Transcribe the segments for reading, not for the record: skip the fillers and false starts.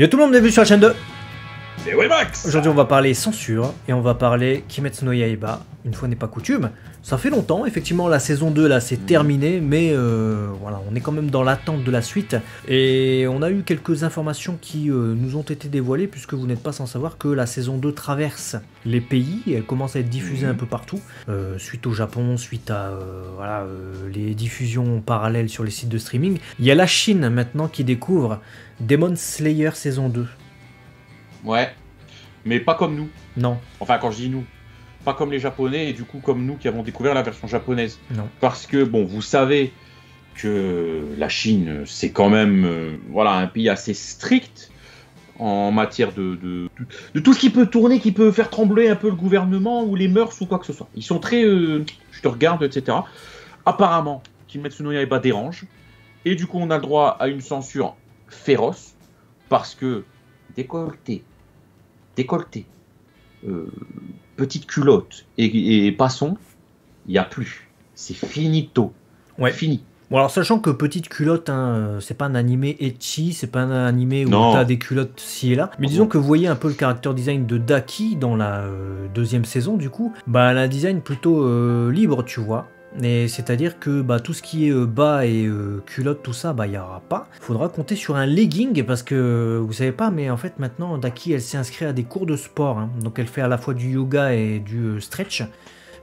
Yo tout le monde, bienvenue sur la chaîne de... C'est Wemax. Aujourd'hui on va parler censure et on va parler Kimetsu no Yaiba, une fois n'est pas coutume. Ça fait longtemps, effectivement la saison 2 là c'est terminé, mais voilà, on est quand même dans l'attente de la suite. Et on a eu quelques informations qui nous ont été dévoilées, puisque vous n'êtes pas sans savoir que la saison 2 traverse les pays, et elle commence à être diffusée un peu partout, suite au Japon, suite à les diffusions parallèles sur les sites de streaming. Il y a la Chine maintenant qui découvre Demon Slayer saison 2. Ouais, mais pas comme nous. Non. Enfin, quand je dis nous, pas comme les Japonais, et du coup comme nous qui avons découvert la version japonaise. Non. Parce que, bon, vous savez que la Chine, c'est quand même voilà, un pays assez strict en matière de tout ce qui peut tourner, qui peut faire trembler un peu le gouvernement ou les mœurs ou quoi que ce soit. Ils sont très... je te regarde, etc. Apparemment, Kimetsu no Yaiba dérange, et du coup on a le droit à une censure féroce, parce que décolleté, petite culotte et passons, il n'y a plus. C'est finito. Ouais. Fini. Bon alors sachant que Petite Culotte, hein, c'est pas un animé ecchi, c'est pas un animé où Non. t'as des culottes ci et là, mais disons que vous voyez un peu le character design de Daki dans la deuxième saison du coup, bah elle a un design plutôt libre tu vois. Et c'est-à-dire que bah, tout ce qui est bas et culotte, tout ça, bah il n'y aura pas. Il faudra compter sur un legging parce que vous savez pas, mais en fait maintenant Daki elle s'est inscrite à des cours de sport, hein. Donc elle fait à la fois du yoga et du stretch.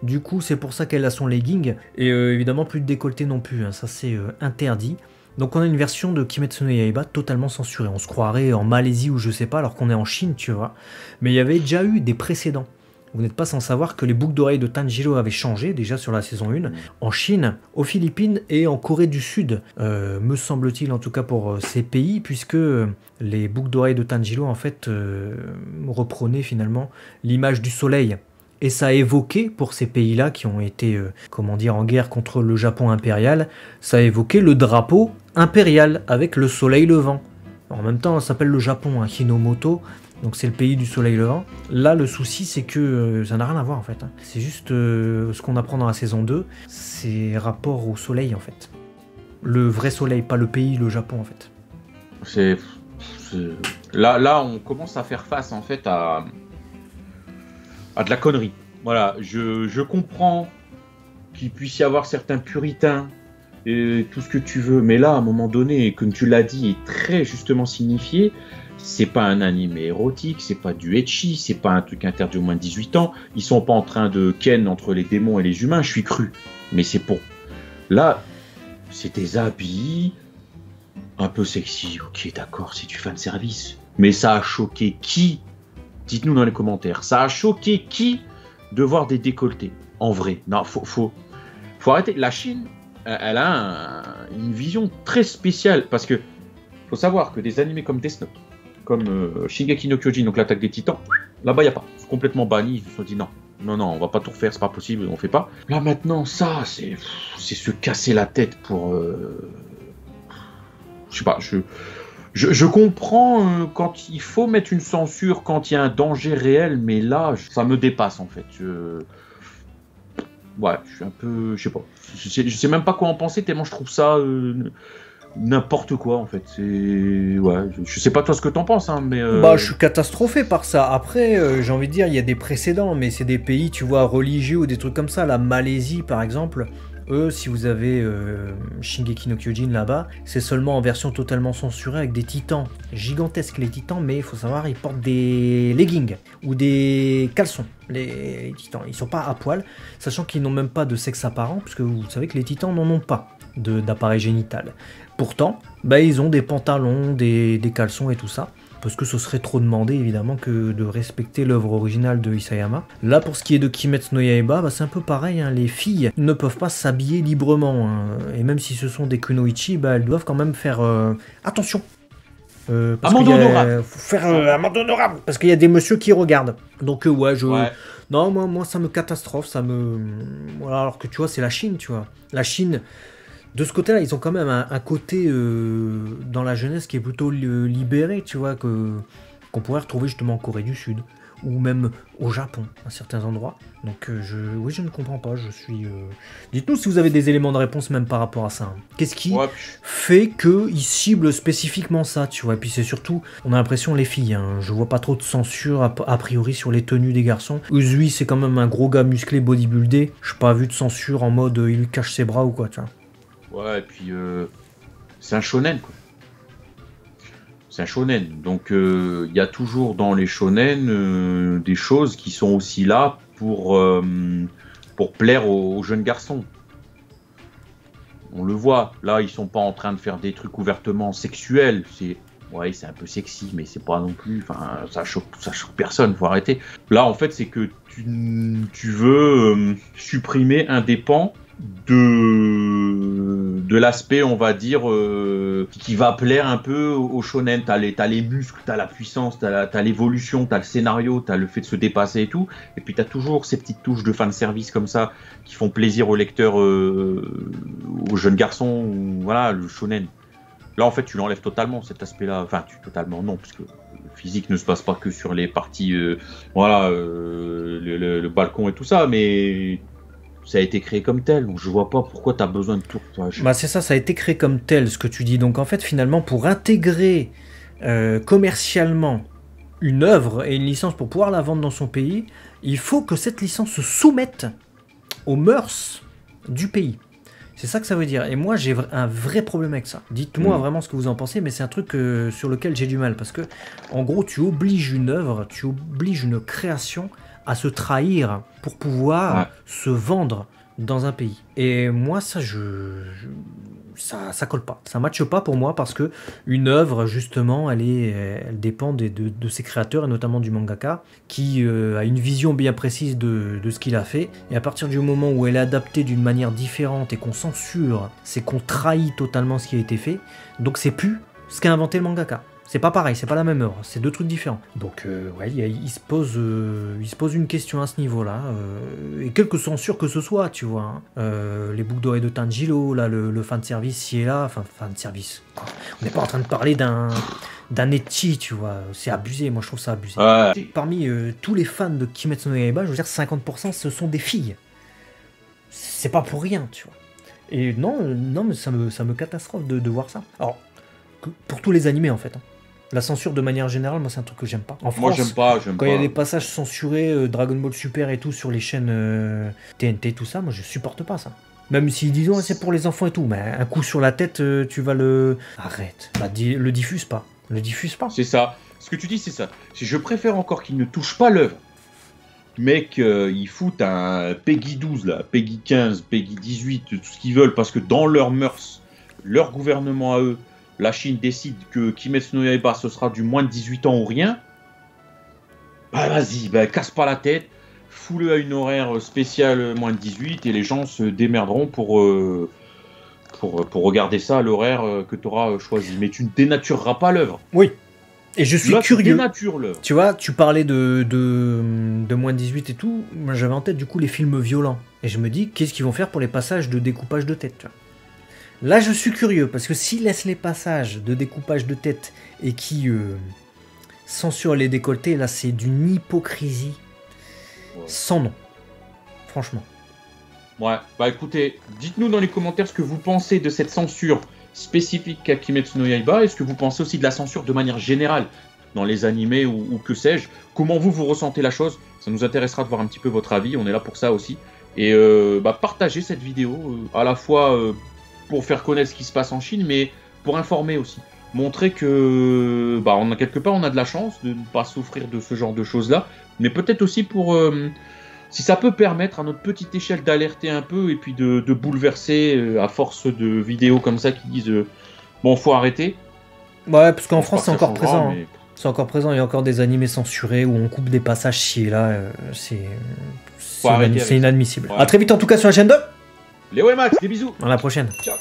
Du coup c'est pour ça qu'elle a son legging. Et évidemment plus de décolleté non plus, hein. Ça c'est interdit. Donc on a une version de Kimetsu no Yaiba totalement censurée. On se croirait en Malaisie ou je sais pas alors qu'on est en Chine tu vois. Mais il y avait déjà eu des précédents. Vous n'êtes pas sans savoir que les boucles d'oreilles de Tanjiro avaient changé déjà sur la saison 1, en Chine, aux Philippines et en Corée du Sud, me semble-t-il en tout cas pour ces pays, puisque les boucles d'oreilles de Tanjiro en fait reprenaient finalement l'image du soleil. Et ça a évoqué, pour ces pays-là qui ont été comment dire, en guerre contre le Japon impérial, ça a évoqué le drapeau impérial avec le soleil levant. En même temps, ça s'appelle le Japon, hein, Hinomoto. Donc c'est le pays du soleil levant. Là, le souci, c'est que ça n'a rien à voir en fait. Hein. C'est juste ce qu'on apprend dans la saison 2, c'est rapport au soleil en fait. Le vrai soleil, pas le pays, le Japon en fait. Là, on commence à faire face en fait à de la connerie. Voilà, je comprends qu'il puisse y avoir certains puritains et tout ce que tu veux, mais là, à un moment donné, comme tu l'as dit, est très justement signifié. C'est pas un animé érotique, c'est pas du ecchi, c'est pas un truc interdit au moins de 18 ans. Ils sont pas en train de ken entre les démons et les humains, je suis cru. Mais c'est pour... Là, c'est des habits un peu sexy. Ok, d'accord, c'est du fanservice. Mais ça a choqué qui? Dites-nous dans les commentaires. Ça a choqué qui de voir des décolletés? En vrai, non, faut arrêter. La Chine, elle a une vision très spéciale. Parce que faut savoir que des animés comme Death Note, comme Shingeki no Kyojin, donc l'attaque des titans, là-bas il n'y a pas. C'est complètement banni, ils se sont dit non, on va pas tout refaire, c'est pas possible, on fait pas. Là maintenant, ça, c'est se casser la tête pour... je sais pas, je comprends quand il faut mettre une censure, quand il y a un danger réel, mais là, ça me dépasse en fait. Ouais, je suis un peu... Je sais pas. Je sais même pas quoi en penser, tellement je trouve ça... n'importe quoi en fait, c'est... Ouais, je sais pas toi ce que t'en penses, hein, mais... Bah je suis catastrophé par ça. Après, j'ai envie de dire, il y a des précédents, mais c'est des pays, tu vois, religieux ou des trucs comme ça. La Malaisie par exemple, eux, si vous avez Shingeki no Kyojin là-bas, c'est seulement en version totalement censurée avec des titans gigantesques, les titans, mais il faut savoir, ils portent des leggings ou des caleçons. Les titans, ils sont pas à poil, sachant qu'ils n'ont même pas de sexe apparent, puisque vous savez que les titans n'en ont pas d'appareil génital. Pourtant, bah, ils ont des pantalons, des caleçons et tout ça, parce que ce serait trop demandé évidemment que de respecter l'œuvre originale de Isayama. Là, pour ce qui est de Kimetsu no Yaiba, bah, c'est un peu pareil, hein. Les filles ne peuvent pas s'habiller librement, hein. Et même si ce sont des kunoichi, bah, elles doivent quand même faire attention. Amende honorable. Faut faire amende honorable, parce qu'il y a des messieurs qui regardent. Donc ouais, Ouais. Non, moi ça me catastrophe, ça me... Voilà, alors que tu vois, c'est la Chine, tu vois. La Chine... De ce côté-là, ils ont quand même un côté dans la jeunesse qui est plutôt libéré, tu vois, qu'on pourrait retrouver justement en Corée du Sud ou même au Japon, à certains endroits. Donc oui, je ne comprends pas, je suis... Dites-nous si vous avez des éléments de réponse même par rapport à ça. Hein. Qu'est-ce qui fait qu'ils ciblent spécifiquement ça, tu vois? Et puis c'est surtout, on a l'impression, les filles, hein. Je vois pas trop de censure a priori sur les tenues des garçons. Uzui, c'est quand même un gros gars musclé, bodybuildé. Je n'ai pas vu de censure en mode il cache ses bras ou quoi, tu vois. Ouais, et puis c'est un shonen, quoi. C'est un shonen, donc il y a toujours dans les shonen des choses qui sont aussi là pour plaire aux jeunes garçons. On le voit, là ils sont pas en train de faire des trucs ouvertement sexuels, c'est un peu sexy, mais c'est pas non plus, enfin ça choque personne, faut arrêter. Là en fait c'est que tu veux supprimer un des pans de l'aspect, on va dire, qui va plaire un peu au shonen. T'as les muscles, t'as la puissance, t'as l'évolution, t'as le scénario, t'as le fait de se dépasser et tout. Et puis t'as toujours ces petites touches de fanservice comme ça qui font plaisir aux lecteurs, aux jeunes garçons, ou voilà, le shonen. Là, en fait, tu l'enlèves totalement, cet aspect-là. Enfin, totalement non, parce que le physique ne se passe pas que sur les parties, le balcon et tout ça, mais ça a été créé comme tel, donc je vois pas pourquoi tu as besoin de tout. Bah c'est ça a été créé comme tel, ce que tu dis. Donc en fait, finalement, pour intégrer commercialement une œuvre et une licence pour pouvoir la vendre dans son pays, il faut que cette licence se soumette aux mœurs du pays. C'est ça que ça veut dire. Et moi, j'ai un vrai problème avec ça. Dites-moi vraiment ce que vous en pensez, mais c'est un truc sur lequel j'ai du mal. Parce que, en gros, tu obliges une œuvre, tu obliges une création à se trahir pour pouvoir se vendre dans un pays. Et moi, ça, ça colle pas. Ça matche pas pour moi parce que une œuvre, justement, elle dépend de ses créateurs, et notamment du mangaka, qui a une vision bien précise de ce qu'il a fait. Et à partir du moment où elle est adaptée d'une manière différente et qu'on censure, c'est qu'on trahit totalement ce qui a été fait. Donc c'est plus ce qu'a inventé le mangaka. C'est pas pareil, c'est pas la même œuvre, c'est deux trucs différents. Donc ouais, il se pose une question à ce niveau-là, et quelque censure que ce soit, tu vois. Hein. Les boucles d'oreilles de Tanjiro, là, le fanservice ci et là, enfin fanservice. On n'est pas en train de parler d'un ecchi, tu vois, c'est abusé, moi je trouve ça abusé. Parmi tous les fans de Kimetsu no Yaiba, je veux dire 50% ce sont des filles. C'est pas pour rien, tu vois. Et non, mais ça me catastrophe de voir ça. Alors, pour tous les animés en fait. Hein. La censure de manière générale, moi c'est un truc que j'aime pas. En France, moi j'aime pas. Quand il y a des passages censurés, Dragon Ball Super et tout sur les chaînes TNT, tout ça, moi je supporte pas ça. Même s'ils disent oh, c'est pour les enfants et tout, mais un coup sur la tête, tu vas le... Arrête, bah, le diffuse pas. Le diffuse pas. C'est ça. Ce que tu dis c'est ça. Je préfère encore qu'ils ne touchent pas l'œuvre. Mais qu'ils foutent un Peggy 12, là, Peggy 15, Peggy 18, tout ce qu'ils veulent, parce que dans leurs mœurs, leur gouvernement à eux, la Chine décide que Kimetsu no Yaiba ce sera du moins de 18 ans ou rien, bah vas-y, bah, casse pas la tête, fous-le à une horaire spéciale moins de 18 et les gens se démerderont pour regarder ça à l'horaire que tu auras choisi. Mais tu ne dénatureras pas l'œuvre. Oui. Et je suis curieux. Tu vois, tu parlais de moins de 18 et tout, moi j'avais en tête du coup les films violents. Et je me dis, qu'est-ce qu'ils vont faire pour les passages de découpage de tête, tu vois. Là, je suis curieux, parce que s'ils laissent les passages de découpage de tête et qui censurent les décolletés, là, c'est d'une hypocrisie sans nom. Franchement. Ouais, bah écoutez, dites-nous dans les commentaires ce que vous pensez de cette censure spécifique à Kimetsu no Yaiba, et ce que vous pensez aussi de la censure de manière générale dans les animés ou que sais-je. Comment vous ressentez la chose? Ça nous intéressera de voir un petit peu votre avis, on est là pour ça aussi. Et partagez cette vidéo, à la fois... pour faire connaître ce qui se passe en Chine, mais pour informer aussi. Montrer que, on a quelque part, on a de la chance de ne pas souffrir de ce genre de choses-là, mais peut-être aussi pour, si ça peut permettre à notre petite échelle d'alerter un peu et puis de bouleverser à force de vidéos comme ça qui disent bon, faut arrêter. Ouais, parce qu'en France, c'est encore présent. Mais... C'est encore présent, il y a encore des animés censurés où on coupe des passages ci et là, c'est inadmissible. Ouais. A très vite en tout cas sur la chaîne 2. Léo et Max, des bisous. À la prochaine. Ciao.